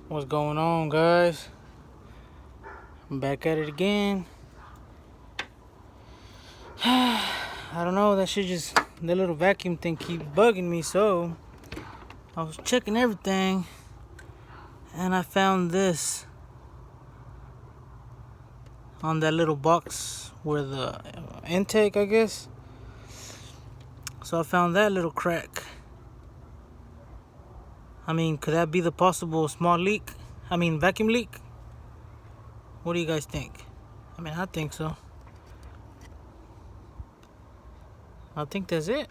What's going on, guys? I'm back at it again. I don't know, that shit just, the little vacuum thing keeps bugging me, so I was checking everything and I found this on that little box where the intake, I guess. So I found that little crack. I mean, could that be the possible small leak? I mean, vacuum leak? What do you guys think? I mean, I think so. I think that's it.